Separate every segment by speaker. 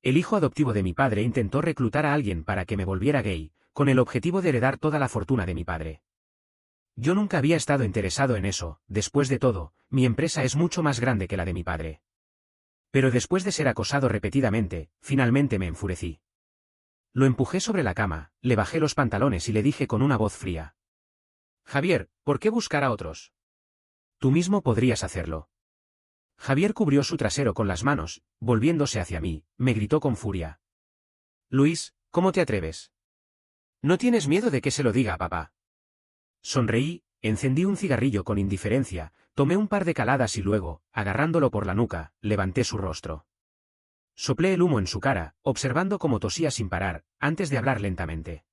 Speaker 1: El hijo adoptivo de mi padre intentó reclutar a alguien para que me volviera gay, con el objetivo de heredar toda la fortuna de mi padre. Yo nunca había estado interesado en eso, después de todo, mi empresa es mucho más grande que la de mi padre. Pero después de ser acosado repetidamente, finalmente me enfurecí. Lo empujé sobre la cama, le bajé los pantalones y le dije con una voz fría. Javier, ¿por qué buscar a otros? Tú mismo podrías hacerlo. Javier cubrió su trasero con las manos, volviéndose hacia mí, me gritó con furia. Luis, ¿cómo te atreves? ¿No tienes miedo de que se lo diga a papá? Sonreí, encendí un cigarrillo con indiferencia, tomé un par de caladas y luego, agarrándolo por la nuca, levanté su rostro. Soplé el humo en su cara, observando cómo tosía sin parar, antes de hablar lentamente.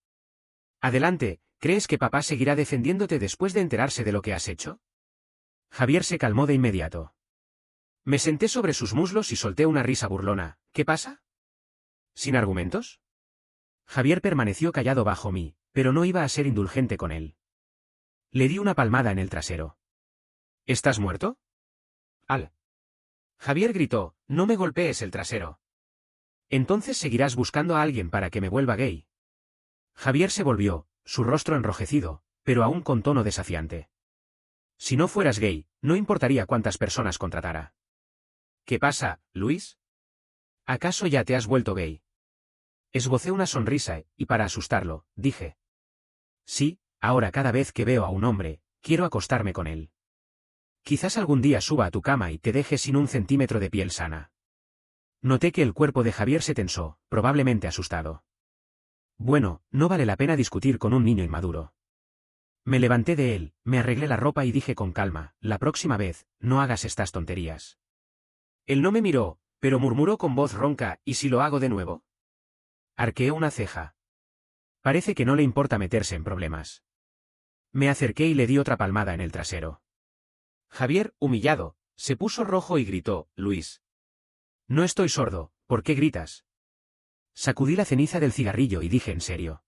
Speaker 1: Adelante, ¿crees que papá seguirá defendiéndote después de enterarse de lo que has hecho? Javier se calmó de inmediato. Me senté sobre sus muslos y solté una risa burlona. ¿Qué pasa? ¿Sin argumentos? Javier permaneció callado bajo mí, pero no iba a ser indulgente con él. Le di una palmada en el trasero. ¿Estás muerto? Al. Javier gritó, no me golpees el trasero. Entonces seguirás buscando a alguien para que me vuelva gay. Javier se volvió, su rostro enrojecido, pero aún con tono desafiante. Si no fueras gay, no importaría cuántas personas contratara. ¿Qué pasa, Luis? ¿Acaso ya te has vuelto gay? Esbocé una sonrisa y para asustarlo, dije. Sí, ahora cada vez que veo a un hombre, quiero acostarme con él. Quizás algún día suba a tu cama y te deje sin un centímetro de piel sana. Noté que el cuerpo de Javier se tensó, probablemente asustado. Bueno, no vale la pena discutir con un niño inmaduro. Me levanté de él, me arreglé la ropa y dije con calma, la próxima vez, no hagas estas tonterías. Él no me miró, pero murmuró con voz ronca, ¿y si lo hago de nuevo? Arqueé una ceja. Parece que no le importa meterse en problemas. Me acerqué y le di otra palmada en el trasero. Javier, humillado, se puso rojo y gritó, Luis. No estoy sordo, ¿por qué gritas? Sacudí la ceniza del cigarrillo y dije en serio.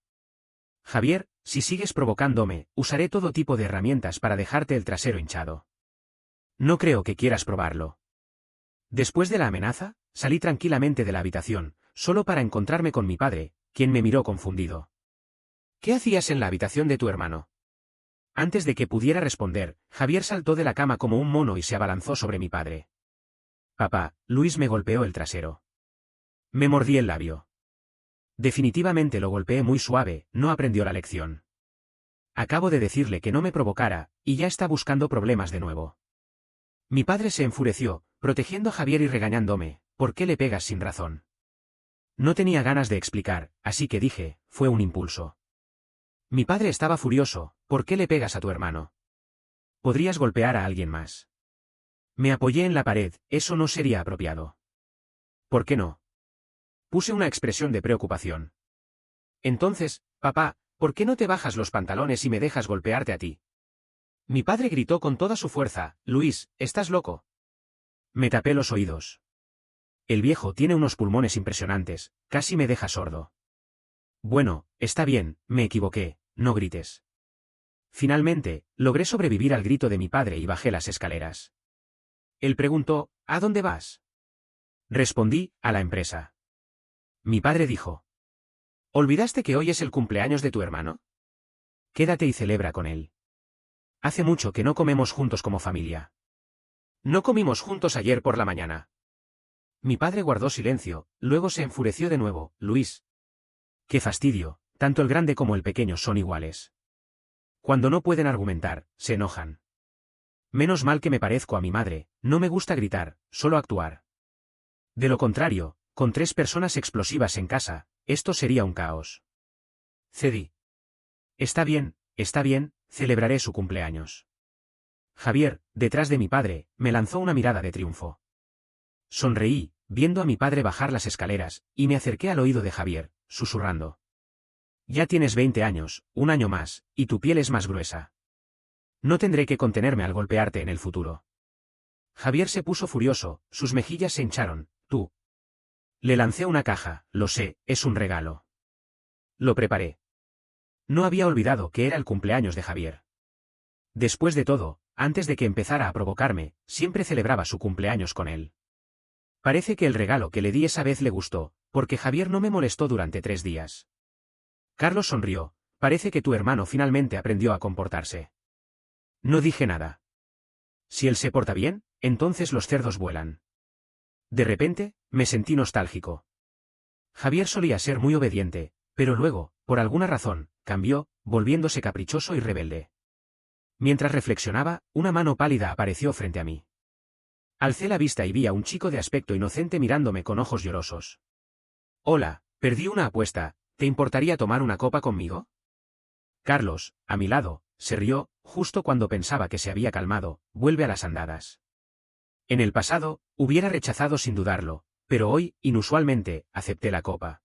Speaker 1: Javier, si sigues provocándome, usaré todo tipo de herramientas para dejarte el trasero hinchado. No creo que quieras probarlo. Después de la amenaza, salí tranquilamente de la habitación, solo para encontrarme con mi padre, quien me miró confundido. ¿Qué hacías en la habitación de tu hermano? Antes de que pudiera responder, Javier saltó de la cama como un mono y se abalanzó sobre mi padre. Papá, Luis me golpeó el trasero. Me mordí el labio. Definitivamente lo golpeé muy suave, no aprendió la lección. Acabo de decirle que no me provocara, y ya está buscando problemas de nuevo. Mi padre se enfureció, protegiendo a Javier y regañándome, ¿por qué le pegas sin razón? No tenía ganas de explicar, así que dije, fue un impulso. Mi padre estaba furioso, ¿por qué le pegas a tu hermano? Podrías golpear a alguien más. Me apoyé en la pared, eso no sería apropiado. ¿Por qué no? Puse una expresión de preocupación. Entonces, papá, ¿por qué no te bajas los pantalones y me dejas golpearte a ti? Mi padre gritó con toda su fuerza, Luis, ¿estás loco? Me tapé los oídos. El viejo tiene unos pulmones impresionantes, casi me deja sordo. Bueno, está bien, me equivoqué, no grites. Finalmente, logré sobrevivir al grito de mi padre y bajé las escaleras. Él preguntó, ¿a dónde vas? Respondí, a la empresa. Mi padre dijo. ¿Olvidaste que hoy es el cumpleaños de tu hermano? Quédate y celebra con él. Hace mucho que no comemos juntos como familia. No comimos juntos ayer por la mañana. Mi padre guardó silencio, luego se enfureció de nuevo, Luis. Qué fastidio, tanto el grande como el pequeño son iguales. Cuando no pueden argumentar, se enojan. Menos mal que me parezco a mi madre, no me gusta gritar, solo actuar. De lo contrario, con 3 personas explosivas en casa, esto sería un caos. Cedí. Está bien, celebraré su cumpleaños. Javier, detrás de mi padre, me lanzó una mirada de triunfo. Sonreí, viendo a mi padre bajar las escaleras, y me acerqué al oído de Javier, susurrando. Ya tienes 20 años, un año más, y tu piel es más gruesa. No tendré que contenerme al golpearte en el futuro. Javier se puso furioso, sus mejillas se hincharon, tú. Le lancé una caja, lo sé, es un regalo. Lo preparé. No había olvidado que era el cumpleaños de Javier. Después de todo, antes de que empezara a provocarme, siempre celebraba su cumpleaños con él. Parece que el regalo que le di esa vez le gustó, porque Javier no me molestó durante 3 días. Carlos sonrió. Parece que tu hermano finalmente aprendió a comportarse. No dije nada. Si él se porta bien, entonces los cerdos vuelan. De repente, me sentí nostálgico. Javier solía ser muy obediente, pero luego, por alguna razón, cambió, volviéndose caprichoso y rebelde. Mientras reflexionaba, una mano pálida apareció frente a mí. Alcé la vista y vi a un chico de aspecto inocente mirándome con ojos llorosos. Hola, perdí una apuesta, ¿te importaría tomar una copa conmigo? Carlos, a mi lado, se rió, justo cuando pensaba que se había calmado, vuelve a las andadas. En el pasado, hubiera rechazado sin dudarlo, pero hoy, inusualmente, acepté la copa.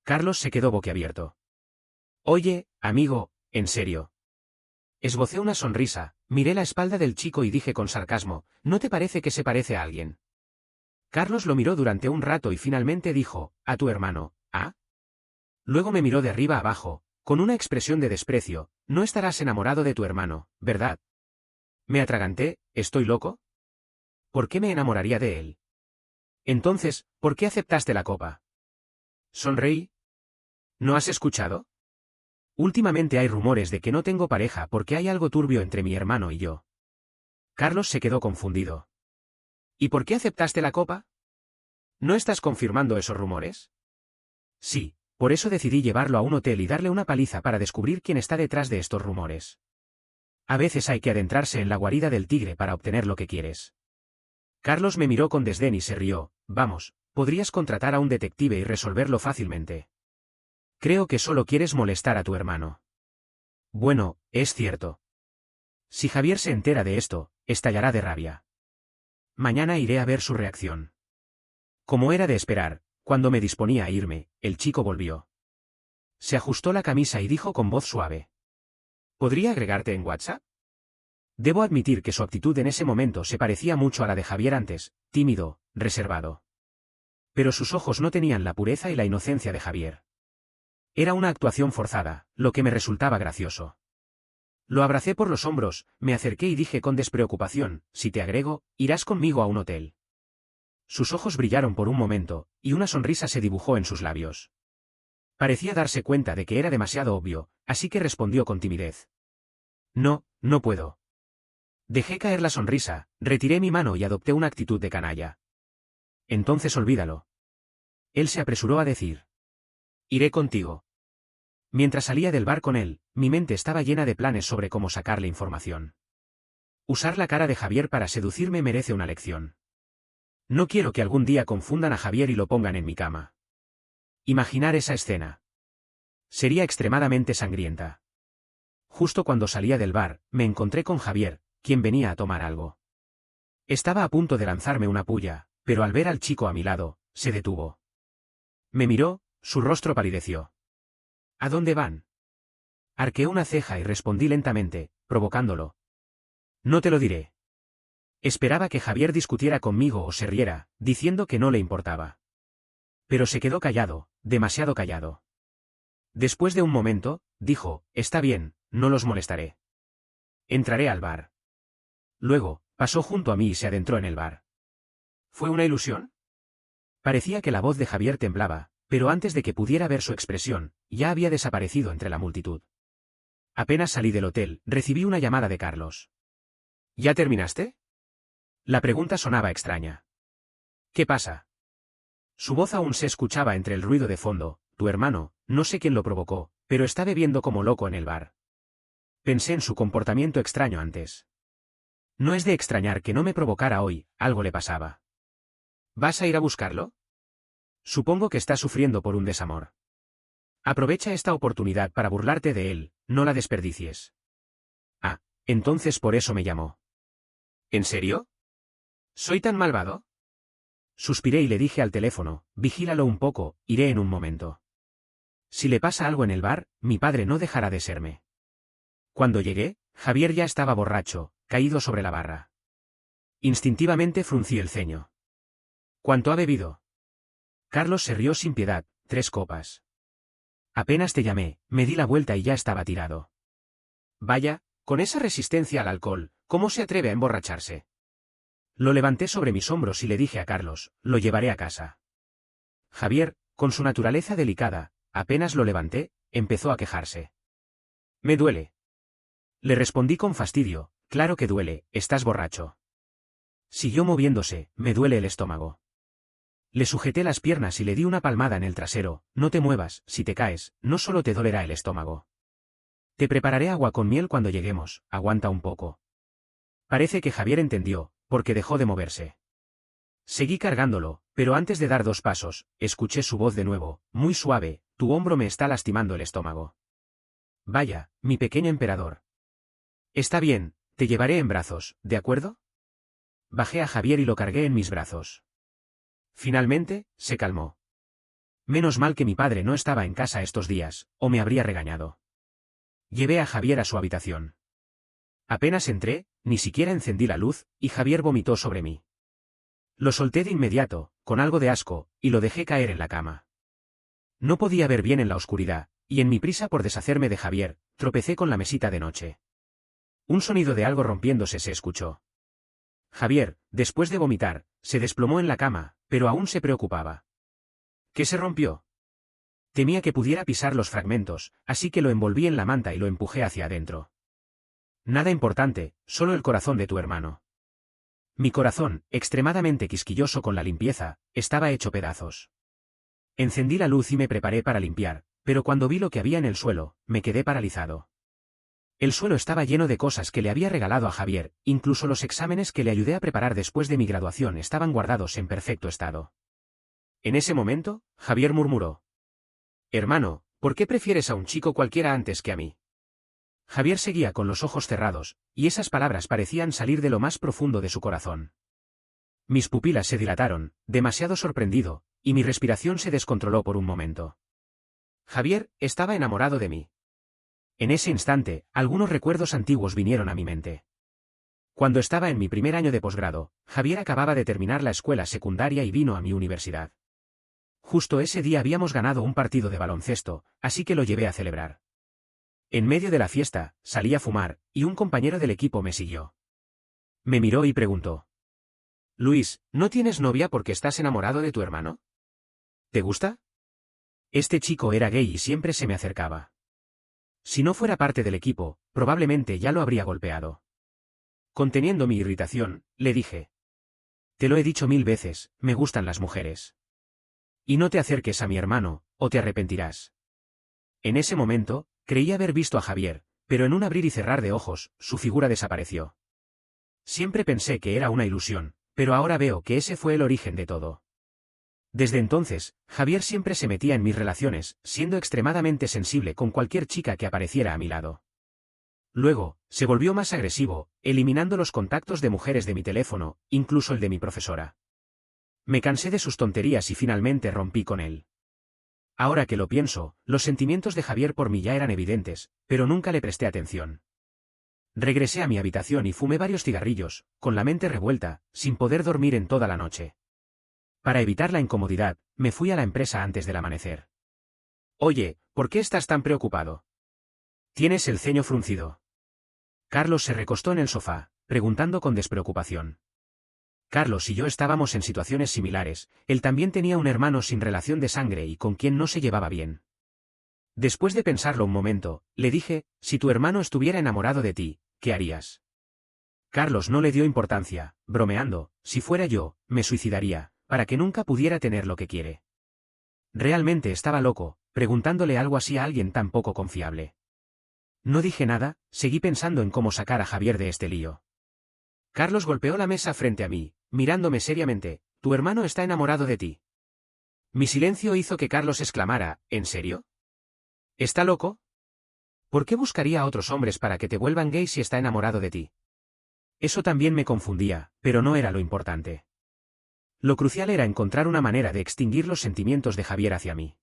Speaker 1: Carlos se quedó boquiabierto. Oye, amigo, en serio. Esbocé una sonrisa, miré la espalda del chico y dije con sarcasmo, ¿no te parece que se parece a alguien? Carlos lo miró durante un rato y finalmente dijo, a tu hermano, ¿ah? Luego me miró de arriba abajo, con una expresión de desprecio, no estarás enamorado de tu hermano, ¿verdad? Me atraganté, ¿estoy loco? ¿Por qué me enamoraría de él? Entonces, ¿por qué aceptaste la copa? Sonreí. ¿No has escuchado? Últimamente hay rumores de que no tengo pareja porque hay algo turbio entre mi hermano y yo. Carlos se quedó confundido. ¿Y por qué aceptaste la copa? ¿No estás confirmando esos rumores? Sí, por eso decidí llevarlo a un hotel y darle una paliza para descubrir quién está detrás de estos rumores. A veces hay que adentrarse en la guarida del tigre para obtener lo que quieres. Carlos me miró con desdén y se rió. Vamos, podrías contratar a un detective y resolverlo fácilmente. Creo que solo quieres molestar a tu hermano. Bueno, es cierto. Si Javier se entera de esto, estallará de rabia. Mañana iré a ver su reacción. Como era de esperar, cuando me disponía a irme, el chico volvió. Se ajustó la camisa y dijo con voz suave. ¿Podría agregarte en WhatsApp? Debo admitir que su actitud en ese momento se parecía mucho a la de Javier antes, tímido, reservado. Pero sus ojos no tenían la pureza y la inocencia de Javier. Era una actuación forzada, lo que me resultaba gracioso. Lo abracé por los hombros, me acerqué y dije con despreocupación, si te agrego, irás conmigo a un hotel. Sus ojos brillaron por un momento, y una sonrisa se dibujó en sus labios. Parecía darse cuenta de que era demasiado obvio, así que respondió con timidez. No, no puedo. Dejé caer la sonrisa, retiré mi mano y adopté una actitud de canalla. Entonces olvídalo. Él se apresuró a decir. Iré contigo. Mientras salía del bar con él, mi mente estaba llena de planes sobre cómo sacarle información. Usar la cara de Javier para seducirme merece una lección. No quiero que algún día confundan a Javier y lo pongan en mi cama. Imaginar esa escena. Sería extremadamente sangrienta. Justo cuando salía del bar, me encontré con Javier, quien venía a tomar algo. Estaba a punto de lanzarme una puya, pero al ver al chico a mi lado, se detuvo. Me miró, su rostro palideció. ¿A dónde van? Arqueé una ceja y respondí lentamente, provocándolo. No te lo diré. Esperaba que Javier discutiera conmigo o se riera, diciendo que no le importaba. Pero se quedó callado, demasiado callado. Después de un momento, dijo, está bien, no los molestaré. Entraré al bar. Luego, pasó junto a mí y se adentró en el bar. ¿Fue una ilusión? Parecía que la voz de Javier temblaba, pero antes de que pudiera ver su expresión, ya había desaparecido entre la multitud. Apenas salí del hotel, recibí una llamada de Carlos. ¿Ya terminaste? La pregunta sonaba extraña. ¿Qué pasa? Su voz aún se escuchaba entre el ruido de fondo. Tu hermano, no sé quién lo provocó, pero está bebiendo como loco en el bar. Pensé en su comportamiento extraño antes. No es de extrañar que no me provocara hoy, algo le pasaba. ¿Vas a ir a buscarlo? Supongo que está sufriendo por un desamor. Aprovecha esta oportunidad para burlarte de él, no la desperdicies. Ah, entonces por eso me llamó. ¿En serio? ¿Soy tan malvado? Suspiré y le dije al teléfono, vigílalo un poco, iré en un momento. Si le pasa algo en el bar, mi padre no dejará de serme. Cuando llegué, Javier ya estaba borracho, caído sobre la barra. Instintivamente fruncí el ceño. ¿Cuánto ha bebido? Carlos se rió sin piedad, 3 copas. Apenas te llamé, me di la vuelta y ya estaba tirado. Vaya, con esa resistencia al alcohol, ¿cómo se atreve a emborracharse? Lo levanté sobre mis hombros y le dije a Carlos, lo llevaré a casa. Javier, con su naturaleza delicada, apenas lo levanté, empezó a quejarse. Me duele. Le respondí con fastidio, claro que duele, estás borracho. Siguió moviéndose, me duele el estómago. Le sujeté las piernas y le di una palmada en el trasero, no te muevas, si te caes, no solo te dolerá el estómago. Te prepararé agua con miel cuando lleguemos, aguanta un poco. Parece que Javier entendió, porque dejó de moverse. Seguí cargándolo, pero antes de dar 2 pasos, escuché su voz de nuevo, muy suave, tu hombro me está lastimando el estómago. Vaya, mi pequeño emperador. Está bien, te llevaré en brazos, ¿de acuerdo? Bajé a Javier y lo cargué en mis brazos. Finalmente, se calmó. Menos mal que mi padre no estaba en casa estos días, o me habría regañado. Llevé a Javier a su habitación. Apenas entré, ni siquiera encendí la luz, y Javier vomitó sobre mí. Lo solté de inmediato, con algo de asco, y lo dejé caer en la cama. No podía ver bien en la oscuridad, y en mi prisa por deshacerme de Javier, tropecé con la mesita de noche. Un sonido de algo rompiéndose se escuchó. Javier, después de vomitar, se desplomó en la cama, pero aún se preocupaba. ¿Qué se rompió? Temía que pudiera pisar los fragmentos, así que lo envolví en la manta y lo empujé hacia adentro. Nada importante, solo el corazón de tu hermano. Mi corazón, extremadamente quisquilloso con la limpieza, estaba hecho pedazos. Encendí la luz y me preparé para limpiar, pero cuando vi lo que había en el suelo, me quedé paralizado. El suelo estaba lleno de cosas que le había regalado a Javier, incluso los exámenes que le ayudé a preparar después de mi graduación estaban guardados en perfecto estado. En ese momento, Javier murmuró. Hermano, ¿por qué prefieres a un chico cualquiera antes que a mí? Javier seguía con los ojos cerrados, y esas palabras parecían salir de lo más profundo de su corazón. Mis pupilas se dilataron, demasiado sorprendido, y mi respiración se descontroló por un momento. Javier estaba enamorado de mí. En ese instante, algunos recuerdos antiguos vinieron a mi mente. Cuando estaba en mi primer año de posgrado, Javier acababa de terminar la escuela secundaria y vino a mi universidad. Justo ese día habíamos ganado un partido de baloncesto, así que lo llevé a celebrar. En medio de la fiesta, salí a fumar, y un compañero del equipo me siguió. Me miró y preguntó. Luis, ¿no tienes novia porque estás enamorado de tu hermano? ¿Te gusta? Este chico era gay y siempre se me acercaba. Si no fuera parte del equipo, probablemente ya lo habría golpeado. Conteniendo mi irritación, le dije. Te lo he dicho 1000 veces, me gustan las mujeres. Y no te acerques a mi hermano, o te arrepentirás. En ese momento, creí haber visto a Javier, pero en un abrir y cerrar de ojos, su figura desapareció. Siempre pensé que era una ilusión, pero ahora veo que ese fue el origen de todo. Desde entonces, Javier siempre se metía en mis relaciones, siendo extremadamente sensible con cualquier chica que apareciera a mi lado. Luego, se volvió más agresivo, eliminando los contactos de mujeres de mi teléfono, incluso el de mi profesora. Me cansé de sus tonterías y finalmente rompí con él. Ahora que lo pienso, los sentimientos de Javier por mí ya eran evidentes, pero nunca le presté atención. Regresé a mi habitación y fumé varios cigarrillos, con la mente revuelta, sin poder dormir en toda la noche. Para evitar la incomodidad, me fui a la empresa antes del amanecer. Oye, ¿por qué estás tan preocupado? Tienes el ceño fruncido. Carlos se recostó en el sofá, preguntando con despreocupación. Carlos y yo estábamos en situaciones similares, él también tenía un hermano sin relación de sangre y con quien no se llevaba bien. Después de pensarlo un momento, le dije, si tu hermano estuviera enamorado de ti, ¿qué harías? Carlos no le dio importancia, bromeando, si fuera yo, me suicidaría, para que nunca pudiera tener lo que quiere. Realmente estaba loco, preguntándole algo así a alguien tan poco confiable. No dije nada, seguí pensando en cómo sacar a Javier de este lío. Carlos golpeó la mesa frente a mí, mirándome seriamente, ¿tu hermano está enamorado de ti? Mi silencio hizo que Carlos exclamara, ¿en serio? ¿Está loco? ¿Por qué buscaría a otros hombres para que te vuelvan gay si está enamorado de ti? Eso también me confundía, pero no era lo importante. Lo crucial era encontrar una manera de extinguir los sentimientos de Javier hacia mí.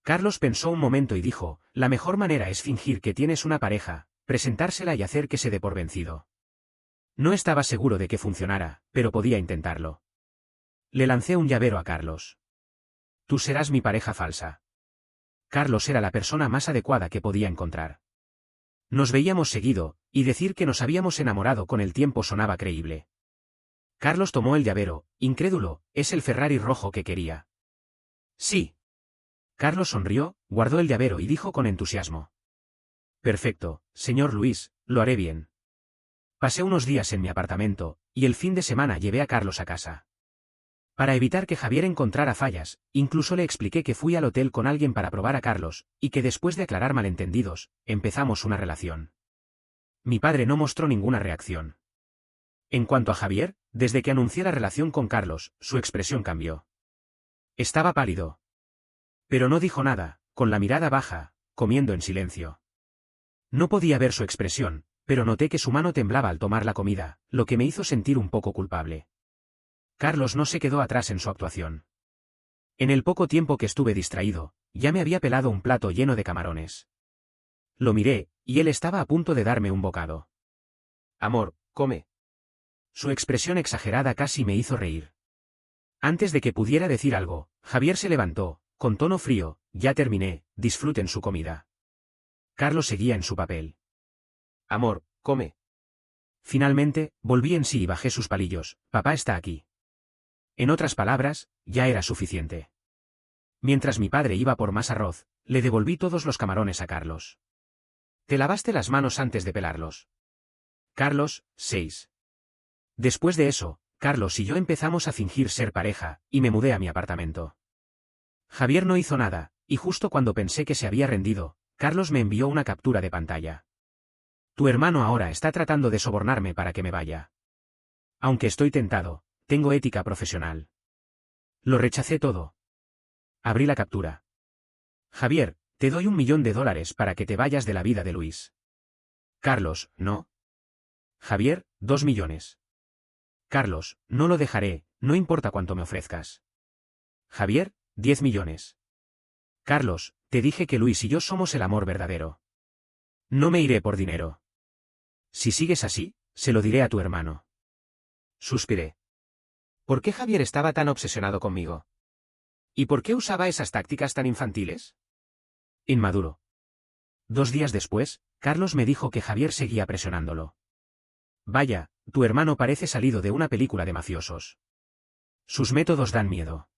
Speaker 1: Carlos pensó un momento y dijo, la mejor manera es fingir que tienes una pareja, presentársela y hacer que se dé por vencido. No estaba seguro de que funcionara, pero podía intentarlo. Le lancé un llavero a Carlos. Tú serás mi pareja falsa. Carlos era la persona más adecuada que podía encontrar. Nos veíamos seguido, y decir que nos habíamos enamorado con el tiempo sonaba creíble. Carlos tomó el llavero, incrédulo, es el Ferrari rojo que quería. Sí. Carlos sonrió, guardó el llavero y dijo con entusiasmo. Perfecto, señor Luis, lo haré bien. Pasé unos días en mi apartamento, y el fin de semana llevé a Carlos a casa. Para evitar que Javier encontrara fallas, incluso le expliqué que fui al hotel con alguien para probar a Carlos, y que después de aclarar malentendidos, empezamos una relación. Mi padre no mostró ninguna reacción. En cuanto a Javier, desde que anuncié la relación con Carlos, su expresión cambió. Estaba pálido. Pero no dijo nada, con la mirada baja, comiendo en silencio. No podía ver su expresión, pero noté que su mano temblaba al tomar la comida, lo que me hizo sentir un poco culpable. Carlos no se quedó atrás en su actuación. En el poco tiempo que estuve distraído, ya me había pelado un plato lleno de camarones. Lo miré, y él estaba a punto de darme un bocado. Amor, come. Su expresión exagerada casi me hizo reír. Antes de que pudiera decir algo, Javier se levantó, con tono frío, ya terminé, disfruten su comida. Carlos seguía en su papel. Amor, come. Finalmente, volví en sí y bajé sus palillos, papá está aquí. En otras palabras, ya era suficiente. Mientras mi padre iba por más arroz, le devolví todos los camarones a Carlos. ¿Te lavaste las manos antes de pelarlos? Carlos, 6. Después de eso, Carlos y yo empezamos a fingir ser pareja, y me mudé a mi apartamento. Javier no hizo nada, y justo cuando pensé que se había rendido, Carlos me envió una captura de pantalla. Tu hermano ahora está tratando de sobornarme para que me vaya. Aunque estoy tentado, tengo ética profesional. Lo rechacé todo. Abrí la captura. Javier, te doy $1.000.000 para que te vayas de la vida de Luis. Carlos, no. Javier, 2 millones. Carlos, no lo dejaré, no importa cuánto me ofrezcas. Javier, 10 millones. Carlos, te dije que Luis y yo somos el amor verdadero. No me iré por dinero. Si sigues así, se lo diré a tu hermano. Suspiré. ¿Por qué Javier estaba tan obsesionado conmigo? ¿Y por qué usaba esas tácticas tan infantiles? Inmaduro. 2 días después, Carlos me dijo que Javier seguía presionándolo. Vaya, tu hermano parece salido de una película de mafiosos. Sus métodos dan miedo.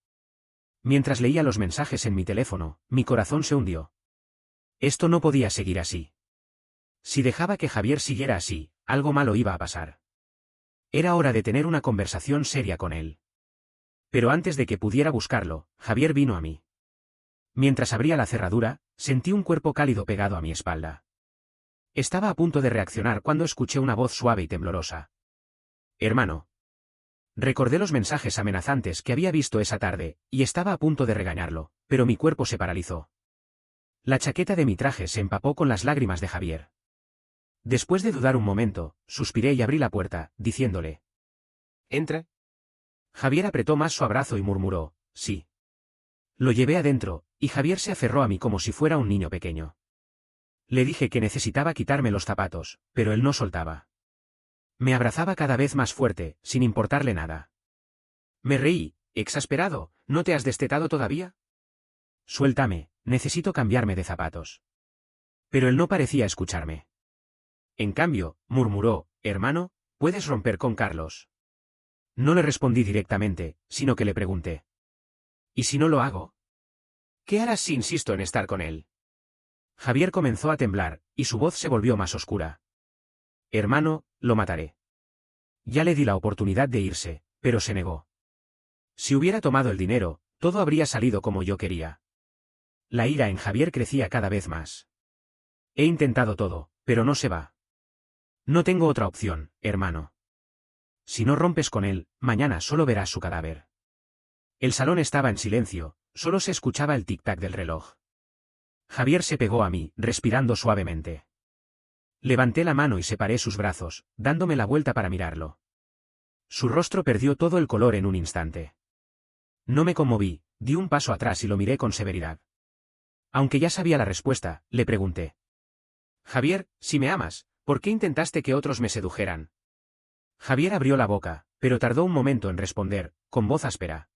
Speaker 1: Mientras leía los mensajes en mi teléfono, mi corazón se hundió. Esto no podía seguir así. Si dejaba que Javier siguiera así, algo malo iba a pasar. Era hora de tener una conversación seria con él. Pero antes de que pudiera buscarlo, Javier vino a mí. Mientras abría la cerradura, sentí un cuerpo cálido pegado a mi espalda. Estaba a punto de reaccionar cuando escuché una voz suave y temblorosa. Hermano. Recordé los mensajes amenazantes que había visto esa tarde, y estaba a punto de regañarlo, pero mi cuerpo se paralizó. La chaqueta de mi traje se empapó con las lágrimas de Javier. Después de dudar un momento, suspiré y abrí la puerta, diciéndole: «Entra». Javier apretó más su abrazo y murmuró: «Sí». Lo llevé adentro, y Javier se aferró a mí como si fuera un niño pequeño. Le dije que necesitaba quitarme los zapatos, pero él no soltaba. Me abrazaba cada vez más fuerte, sin importarle nada. Me reí, exasperado: «¿No te has destetado todavía? Suéltame, necesito cambiarme de zapatos». Pero él no parecía escucharme. En cambio, murmuró: «Hermano, ¿puedes romper con Carlos?». No le respondí directamente, sino que le pregunté: «¿Y si no lo hago? ¿Qué harás si insisto en estar con él?». Javier comenzó a temblar, y su voz se volvió más oscura. «Hermano, lo mataré». Ya le di la oportunidad de irse, pero se negó. Si hubiera tomado el dinero, todo habría salido como yo quería. La ira en Javier crecía cada vez más. He intentado todo, pero no se va. No tengo otra opción, hermano. Si no rompes con él, mañana solo verás su cadáver. El salón estaba en silencio, solo se escuchaba el tic-tac del reloj. Javier se pegó a mí, respirando suavemente. Levanté la mano y separé sus brazos, dándome la vuelta para mirarlo. Su rostro perdió todo el color en un instante. No me conmoví, di un paso atrás y lo miré con severidad. Aunque ya sabía la respuesta, le pregunté: «Javier, si me amas, ¿por qué intentaste que otros me sedujeran?». Javier abrió la boca, pero tardó un momento en responder, con voz áspera: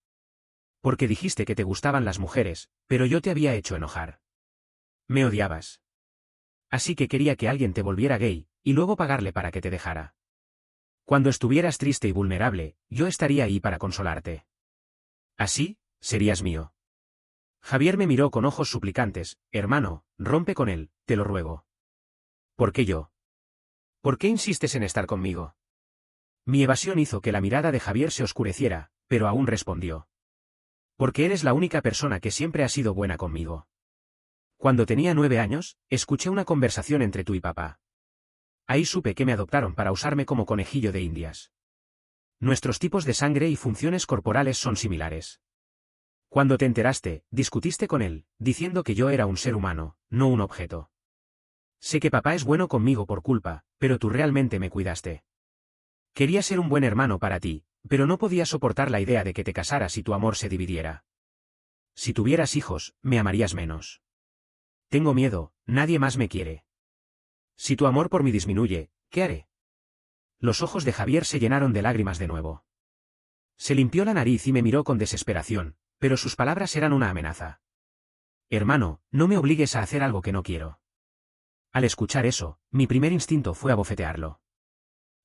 Speaker 1: «Porque dijiste que te gustaban las mujeres, pero yo te había hecho enojar. Me odiabas. Así que quería que alguien te volviera gay, y luego pagarle para que te dejara. Cuando estuvieras triste y vulnerable, yo estaría ahí para consolarte. Así, serías mío». Javier me miró con ojos suplicantes. Hermano, rompe con él, te lo ruego. ¿Por qué yo? ¿Por qué insistes en estar conmigo? Mi evasión hizo que la mirada de Javier se oscureciera, pero aún respondió. Porque eres la única persona que siempre ha sido buena conmigo. Cuando tenía 9 años, escuché una conversación entre tú y papá. Ahí supe que me adoptaron para usarme como conejillo de Indias. Nuestros tipos de sangre y funciones corporales son similares. Cuando te enteraste, discutiste con él, diciendo que yo era un ser humano, no un objeto. Sé que papá es bueno conmigo por culpa, pero tú realmente me cuidaste. Quería ser un buen hermano para ti, pero no podía soportar la idea de que te casaras y tu amor se dividiera. Si tuvieras hijos, me amarías menos. Tengo miedo, nadie más me quiere. Si tu amor por mí disminuye, ¿qué haré? Los ojos de Javier se llenaron de lágrimas de nuevo. Se limpió la nariz y me miró con desesperación, pero sus palabras eran una amenaza. Hermano, no me obligues a hacer algo que no quiero. Al escuchar eso, mi primer instinto fue abofetearlo.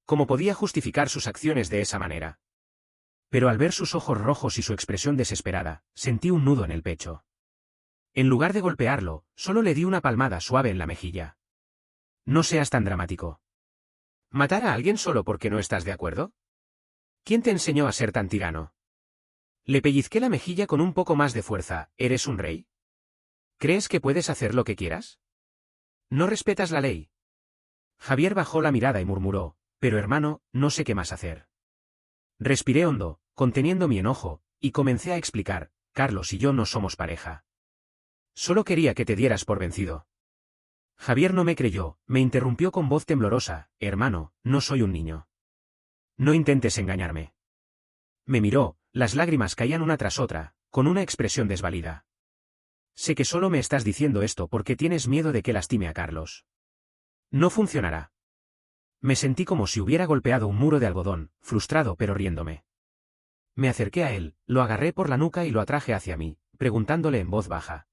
Speaker 1: ¿Cómo podía justificar sus acciones de esa manera? Pero al ver sus ojos rojos y su expresión desesperada, sentí un nudo en el pecho. En lugar de golpearlo, solo le di una palmada suave en la mejilla. No seas tan dramático. ¿Matar a alguien solo porque no estás de acuerdo? ¿Quién te enseñó a ser tan tirano? Le pellizqué la mejilla con un poco más de fuerza. ¿Eres un rey? ¿Crees que puedes hacer lo que quieras? ¿No respetas la ley? Javier bajó la mirada y murmuró, pero hermano, no sé qué más hacer. Respiré hondo, conteniendo mi enojo, y comencé a explicar, Carlos y yo no somos pareja. Solo quería que te dieras por vencido. Javier no me creyó, me interrumpió con voz temblorosa, hermano, no soy un niño. No intentes engañarme. Me miró, las lágrimas caían una tras otra, con una expresión desvalida. Sé que solo me estás diciendo esto porque tienes miedo de que lastime a Carlos. No funcionará. Me sentí como si hubiera golpeado un muro de algodón, frustrado pero riéndome. Me acerqué a él, lo agarré por la nuca y lo atraje hacia mí, preguntándole en voz baja.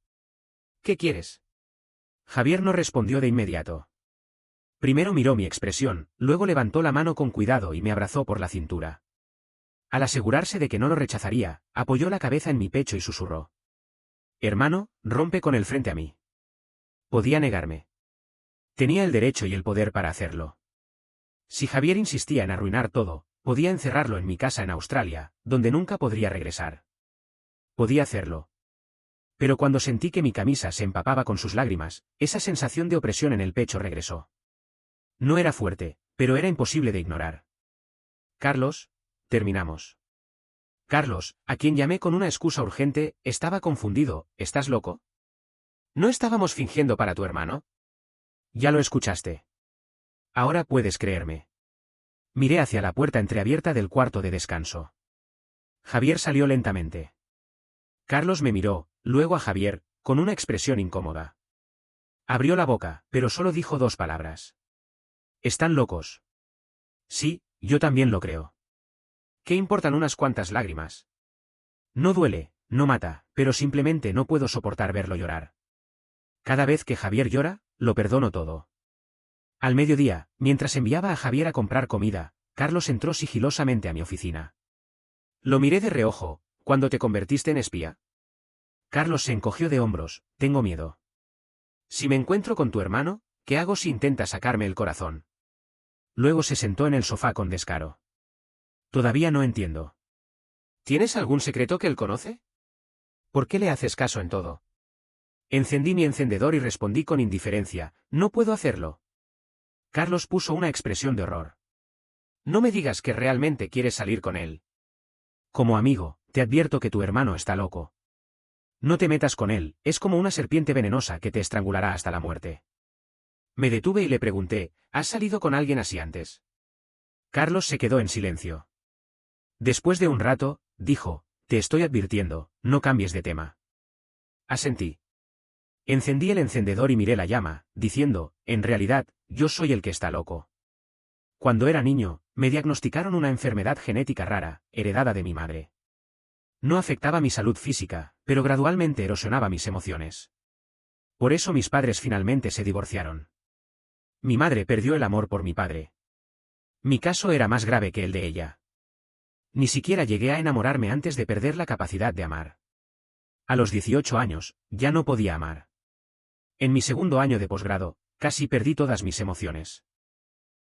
Speaker 1: ¿Qué quieres? Javier no respondió de inmediato. Primero miró mi expresión, luego levantó la mano con cuidado y me abrazó por la cintura. Al asegurarse de que no lo rechazaría, apoyó la cabeza en mi pecho y susurró. Hermano, rompe con él frente a mí. Podía negarme. Tenía el derecho y el poder para hacerlo. Si Javier insistía en arruinar todo, podía encerrarlo en mi casa en Australia, donde nunca podría regresar. Podía hacerlo. Pero cuando sentí que mi camisa se empapaba con sus lágrimas, esa sensación de opresión en el pecho regresó. No era fuerte, pero era imposible de ignorar. Carlos, terminamos. Carlos, a quien llamé con una excusa urgente, estaba confundido. ¿Estás loco? ¿No estábamos fingiendo para tu hermano? Ya lo escuchaste. Ahora puedes creerme. Miré hacia la puerta entreabierta del cuarto de descanso. Javier salió lentamente. Carlos me miró, luego a Javier, con una expresión incómoda. Abrió la boca, pero solo dijo 2 palabras. ¿Están locos? Sí, yo también lo creo. ¿Qué importan unas cuantas lágrimas? No duele, no mata, pero simplemente no puedo soportar verlo llorar. Cada vez que Javier llora, lo perdono todo. Al mediodía, mientras enviaba a Javier a comprar comida, Carlos entró sigilosamente a mi oficina. Lo miré de reojo. ¿Cuándo te convertiste en espía? Carlos se encogió de hombros. Tengo miedo. Si me encuentro con tu hermano, ¿qué hago si intenta sacarme el corazón? Luego se sentó en el sofá con descaro. Todavía no entiendo. ¿Tienes algún secreto que él conoce? ¿Por qué le haces caso en todo? Encendí mi encendedor y respondí con indiferencia, no puedo hacerlo. Carlos puso una expresión de horror. No me digas que realmente quieres salir con él. Como amigo, te advierto que tu hermano está loco. No te metas con él, es como una serpiente venenosa que te estrangulará hasta la muerte. Me detuve y le pregunté, ¿has salido con alguien así antes? Carlos se quedó en silencio. Después de un rato, dijo, te estoy advirtiendo, no cambies de tema. Asentí. Encendí el encendedor y miré la llama, diciendo, en realidad, yo soy el que está loco. Cuando era niño, me diagnosticaron una enfermedad genética rara, heredada de mi madre. No afectaba mi salud física, pero gradualmente erosionaba mis emociones. Por eso mis padres finalmente se divorciaron. Mi madre perdió el amor por mi padre. Mi caso era más grave que el de ella. Ni siquiera llegué a enamorarme antes de perder la capacidad de amar. A los 18 años, ya no podía amar. En mi segundo año de posgrado, casi perdí todas mis emociones.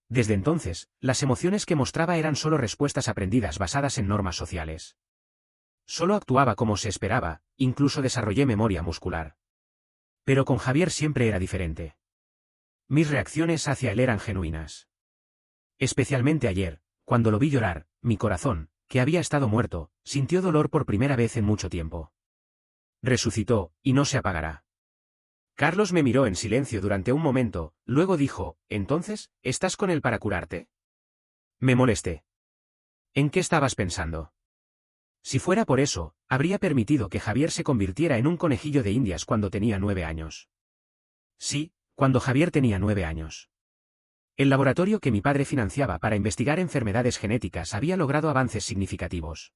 Speaker 1: Desde entonces, las emociones que mostraba eran solo respuestas aprendidas basadas en normas sociales. Solo actuaba como se esperaba, incluso desarrollé memoria muscular. Pero con Javier siempre era diferente. Mis reacciones hacia él eran genuinas. Especialmente ayer, cuando lo vi llorar, mi corazón, que había estado muerto, sintió dolor por primera vez en mucho tiempo. Resucitó, y no se apagará. Carlos me miró en silencio durante un momento, luego dijo, «¿Entonces, estás con él para curarte?» Me molesté. ¿En qué estabas pensando? Si fuera por eso, habría permitido que Javier se convirtiera en un conejillo de Indias cuando tenía 9 años. Sí, cuando Javier tenía 9 años. El laboratorio que mi padre financiaba para investigar enfermedades genéticas había logrado avances significativos.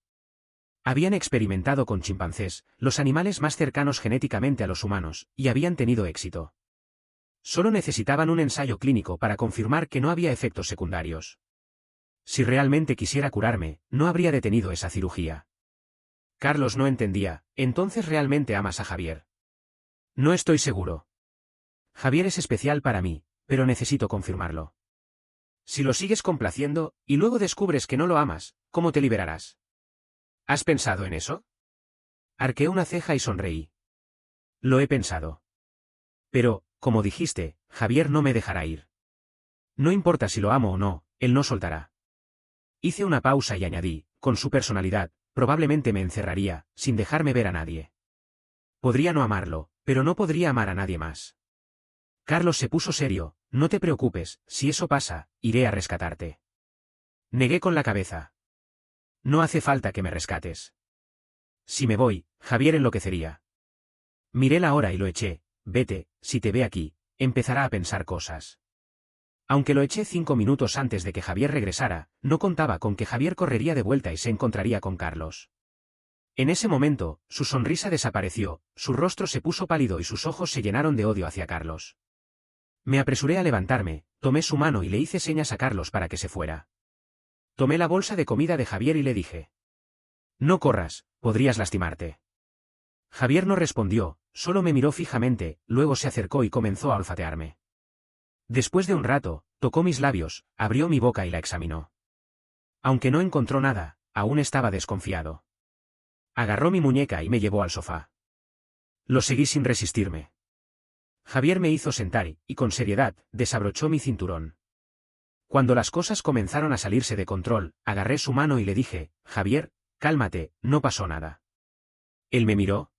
Speaker 1: Habían experimentado con chimpancés, los animales más cercanos genéticamente a los humanos, y habían tenido éxito. Solo necesitaban un ensayo clínico para confirmar que no había efectos secundarios. Si realmente quisiera curarme, no habría detenido esa cirugía. Carlos no entendía, ¿entonces realmente amas a Javier? No estoy seguro. Javier es especial para mí, pero necesito confirmarlo. Si lo sigues complaciendo, y luego descubres que no lo amas, ¿cómo te liberarás? ¿Has pensado en eso? Arqueé una ceja y sonreí. Lo he pensado. Pero, como dijiste, Javier no me dejará ir. No importa si lo amo o no, él no soltará. Hice una pausa y añadí, con su personalidad, probablemente me encerraría, sin dejarme ver a nadie. Podría no amarlo, pero no podría amar a nadie más. Carlos se puso serio, no te preocupes, si eso pasa, iré a rescatarte. Negué con la cabeza. No hace falta que me rescates. Si me voy, Javier enloquecería. Miré la hora y lo eché, vete, si te ve aquí, empezará a pensar cosas. Aunque lo eché 5 minutos antes de que Javier regresara, no contaba con que Javier correría de vuelta y se encontraría con Carlos. En ese momento, su sonrisa desapareció, su rostro se puso pálido y sus ojos se llenaron de odio hacia Carlos. Me apresuré a levantarme, tomé su mano y le hice señas a Carlos para que se fuera. Tomé la bolsa de comida de Javier y le dije: «No corras, podrías lastimarte». Javier no respondió, solo me miró fijamente, luego se acercó y comenzó a olfatearme. Después de un rato, tocó mis labios, abrió mi boca y la examinó. Aunque no encontró nada, aún estaba desconfiado. Agarró mi muñeca y me llevó al sofá. Lo seguí sin resistirme. Javier me hizo sentar y, con seriedad, desabrochó mi cinturón. Cuando las cosas comenzaron a salirse de control, agarré su mano y le dije: «Javier, cálmate, no pasó nada». Él me miró.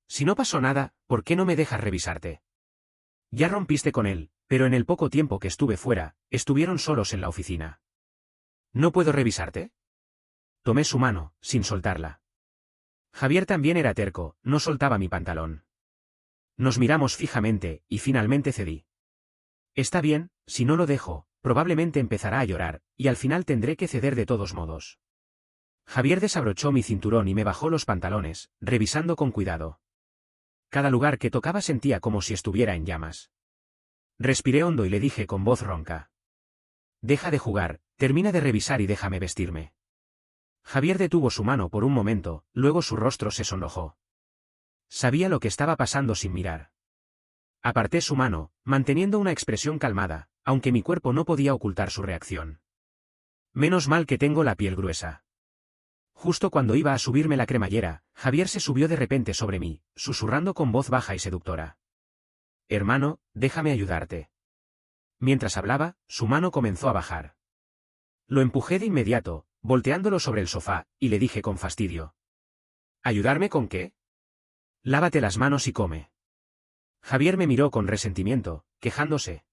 Speaker 1: «Si no pasó nada, ¿por qué no me dejas revisarte? Ya rompiste con él, pero en el poco tiempo que estuve fuera, estuvieron solos en la oficina. ¿No puedo revisarte?» Tomé su mano, sin soltarla. Javier también era terco, no soltaba mi pantalón. Nos miramos fijamente, y finalmente cedí. Está bien, si no lo dejo, probablemente empezará a llorar, y al final tendré que ceder de todos modos. Javier desabrochó mi cinturón y me bajó los pantalones, revisando con cuidado. Cada lugar que tocaba sentía como si estuviera en llamas. Respiré hondo y le dije con voz ronca: «Deja de jugar, termina de revisar y déjame vestirme». Javier detuvo su mano por un momento, luego su rostro se sonrojó. Sabía lo que estaba pasando sin mirar. Aparté su mano, manteniendo una expresión calmada, aunque mi cuerpo no podía ocultar su reacción. Menos mal que tengo la piel gruesa. Justo cuando iba a subirme la cremallera, Javier se subió de repente sobre mí, susurrando con voz baja y seductora: «Hermano, déjame ayudarte». Mientras hablaba, su mano comenzó a bajar. Lo empujé de inmediato, volteándolo sobre el sofá, y le dije con fastidio: «¿Ayudarme con qué? Lávate las manos y come». Javier me miró con resentimiento, quejándose: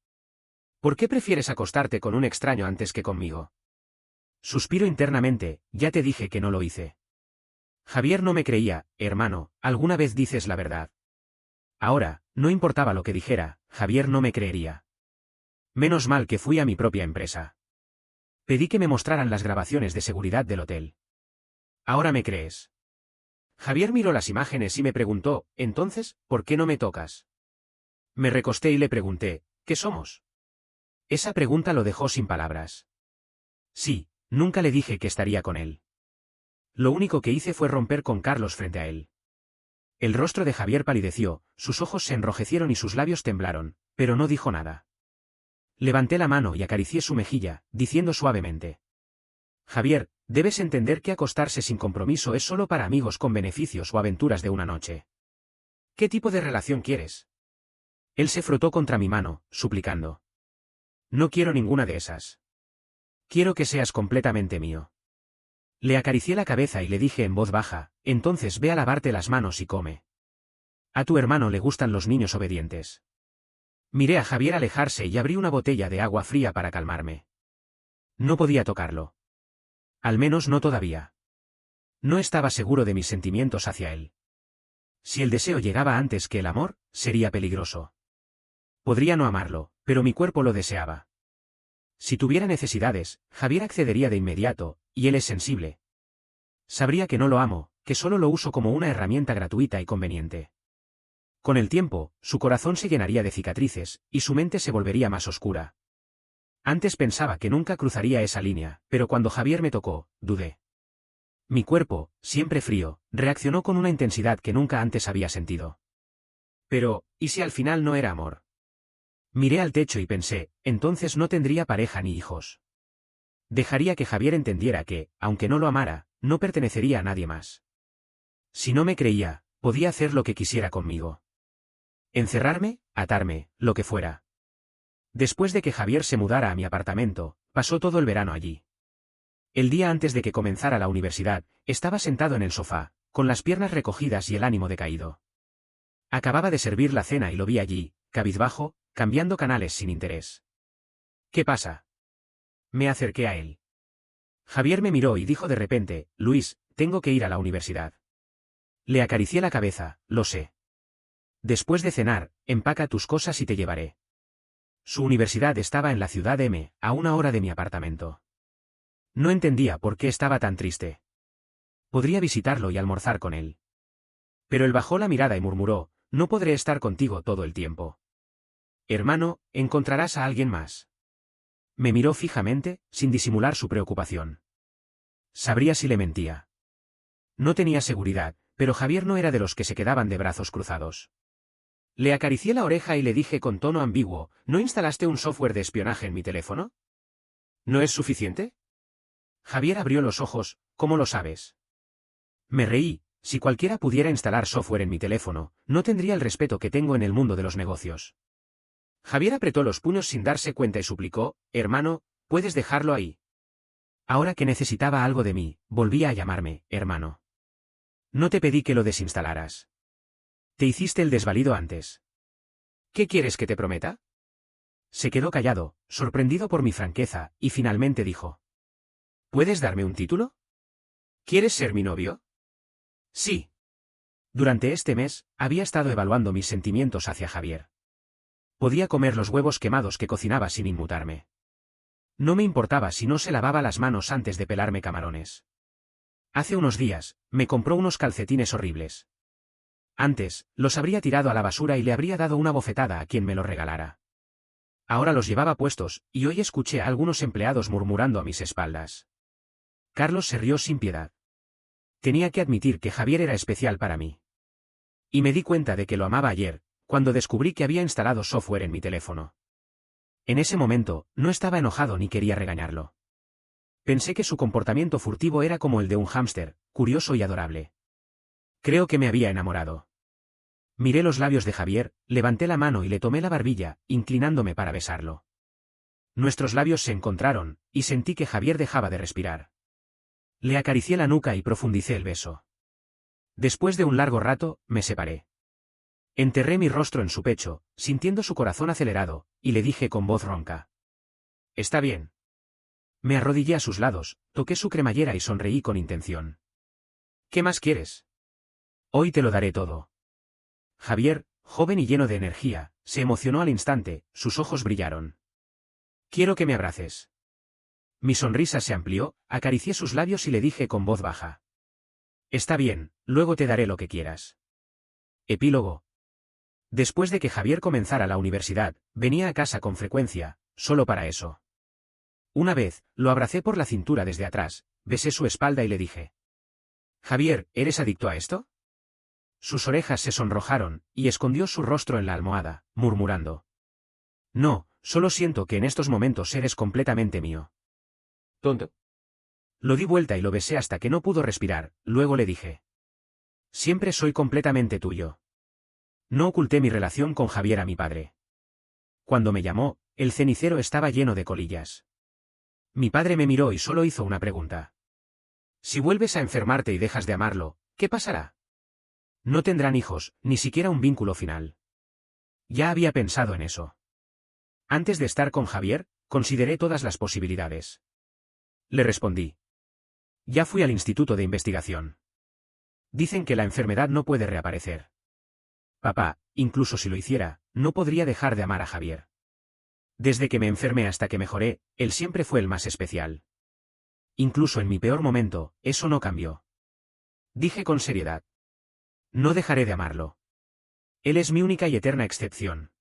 Speaker 1: «¿Por qué prefieres acostarte con un extraño antes que conmigo?» Suspiro internamente, ya te dije que no lo hice. Javier no me creía: «Hermano, alguna vez dices la verdad». Ahora, no importaba lo que dijera, Javier no me creería. Menos mal que fui a mi propia empresa. Pedí que me mostraran las grabaciones de seguridad del hotel. «¿Ahora me crees?» Javier miró las imágenes y me preguntó: «Entonces, ¿por qué no me tocas?» Me recosté y le pregunté: «¿Qué somos?». Esa pregunta lo dejó sin palabras. Sí, nunca le dije que estaría con él. Lo único que hice fue romper con Carlos frente a él. El rostro de Javier palideció, sus ojos se enrojecieron y sus labios temblaron, pero no dijo nada. Levanté la mano y acaricié su mejilla, diciendo suavemente: Javier, debes entender que acostarse sin compromiso es solo para amigos con beneficios o aventuras de una noche. ¿Qué tipo de relación quieres? Él se frotó contra mi mano, suplicando. No quiero ninguna de esas. Quiero que seas completamente mío. Le acaricié la cabeza y le dije en voz baja: entonces ve a lavarte las manos y come. A tu hermano le gustan los niños obedientes. Miré a Javier alejarse y abrí una botella de agua fría para calmarme. No podía tocarlo. Al menos no todavía. No estaba seguro de mis sentimientos hacia él. Si el deseo llegaba antes que el amor, sería peligroso. Podría no amarlo, pero mi cuerpo lo deseaba. Si tuviera necesidades, Javier accedería de inmediato, y él es sensible. Sabría que no lo amo, que solo lo uso como una herramienta gratuita y conveniente. Con el tiempo, su corazón se llenaría de cicatrices, y su mente se volvería más oscura. Antes pensaba que nunca cruzaría esa línea, pero cuando Javier me tocó, dudé. Mi cuerpo, siempre frío, reaccionó con una intensidad que nunca antes había sentido. Pero, ¿y si al final no era amor? Miré al techo y pensé, entonces no tendría pareja ni hijos. Dejaría que Javier entendiera que, aunque no lo amara, no pertenecería a nadie más. Si no me creía, podía hacer lo que quisiera conmigo. Encerrarme, atarme, lo que fuera. Después de que Javier se mudara a mi apartamento, pasó todo el verano allí. El día antes de que comenzara la universidad, estaba sentado en el sofá, con las piernas recogidas y el ánimo decaído. Acababa de servir la cena y lo vi allí, cabizbajo, cambiando canales sin interés. ¿Qué pasa? Me acerqué a él. Javier me miró y dijo de repente: Luis, tengo que ir a la universidad. Le acaricié la cabeza: lo sé. Después de cenar, empaca tus cosas y te llevaré. Su universidad estaba en la ciudad M, a 1 hora de mi apartamento. No entendía por qué estaba tan triste. Podría visitarlo y almorzar con él. Pero él bajó la mirada y murmuró: no podré estar contigo todo el tiempo. Hermano, encontrarás a alguien más. Me miró fijamente, sin disimular su preocupación. Sabría si le mentía. No tenía seguridad, pero Javier no era de los que se quedaban de brazos cruzados. Le acaricié la oreja y le dije con tono ambiguo: ¿no instalaste un software de espionaje en mi teléfono? ¿No es suficiente? Javier abrió los ojos: ¿cómo lo sabes? Me reí: si cualquiera pudiera instalar software en mi teléfono, no tendría el respeto que tengo en el mundo de los negocios. Javier apretó los puños sin darse cuenta y suplicó: hermano, ¿puedes dejarlo ahí? Ahora que necesitaba algo de mí, volvía a llamarme hermano. No te pedí que lo desinstalaras. Te hiciste el desvalido antes. ¿Qué quieres que te prometa? Se quedó callado, sorprendido por mi franqueza, y finalmente dijo: ¿puedes darme un título? ¿Quieres ser mi novio? Sí. Durante este mes, había estado evaluando mis sentimientos hacia Javier. Podía comer los huevos quemados que cocinaba sin inmutarme. No me importaba si no se lavaba las manos antes de pelarme camarones. Hace unos días, me compró unos calcetines horribles. Antes, los habría tirado a la basura y le habría dado una bofetada a quien me los regalara. Ahora los llevaba puestos, y hoy escuché a algunos empleados murmurando a mis espaldas. Carlos se rió sin piedad. Tenía que admitir que Javier era especial para mí. Y me di cuenta de que lo amaba ayer, cuando descubrí que había instalado software en mi teléfono. En ese momento, no estaba enojado ni quería regañarlo. Pensé que su comportamiento furtivo era como el de un hámster, curioso y adorable. Creo que me había enamorado. Miré los labios de Javier, levanté la mano y le tomé la barbilla, inclinándome para besarlo. Nuestros labios se encontraron, y sentí que Javier dejaba de respirar. Le acaricié la nuca y profundicé el beso. Después de un largo rato, me separé. Enterré mi rostro en su pecho, sintiendo su corazón acelerado, y le dije con voz ronca: «Está bien». Me arrodillé a sus lados, toqué su cremallera y sonreí con intención. «¿Qué más quieres? Hoy te lo daré todo». Javier, joven y lleno de energía, se emocionó al instante, sus ojos brillaron. «Quiero que me abraces». Mi sonrisa se amplió, acaricié sus labios y le dije con voz baja: «Está bien, luego te daré lo que quieras». Epílogo. Después de que Javier comenzara la universidad, venía a casa con frecuencia, solo para eso. Una vez, lo abracé por la cintura desde atrás, besé su espalda y le dije: «Javier, ¿eres adicto a esto?». Sus orejas se sonrojaron, y escondió su rostro en la almohada, murmurando. No, solo siento que en estos momentos eres completamente mío.
Speaker 2: Tonto.
Speaker 1: Lo di vuelta y lo besé hasta que no pudo respirar, luego le dije. Siempre soy completamente tuyo. No oculté mi relación con Javier a mi padre. Cuando me llamó, el cenicero estaba lleno de colillas. Mi padre me miró y solo hizo una pregunta. Si vuelves a enfermarte y dejas de amarlo, ¿qué pasará? No tendrán hijos, ni siquiera un vínculo final. Ya había pensado en eso. Antes de estar con Javier, consideré todas las posibilidades. Le respondí. Ya fui al instituto de investigación. Dicen que la enfermedad no puede reaparecer. Papá, incluso si lo hiciera, no podría dejar de amar a Javier. Desde que me enfermé hasta que mejoré, él siempre fue el más especial. Incluso en mi peor momento, eso no cambió. Dije con seriedad. No dejaré de amarlo. Él es mi única y eterna excepción.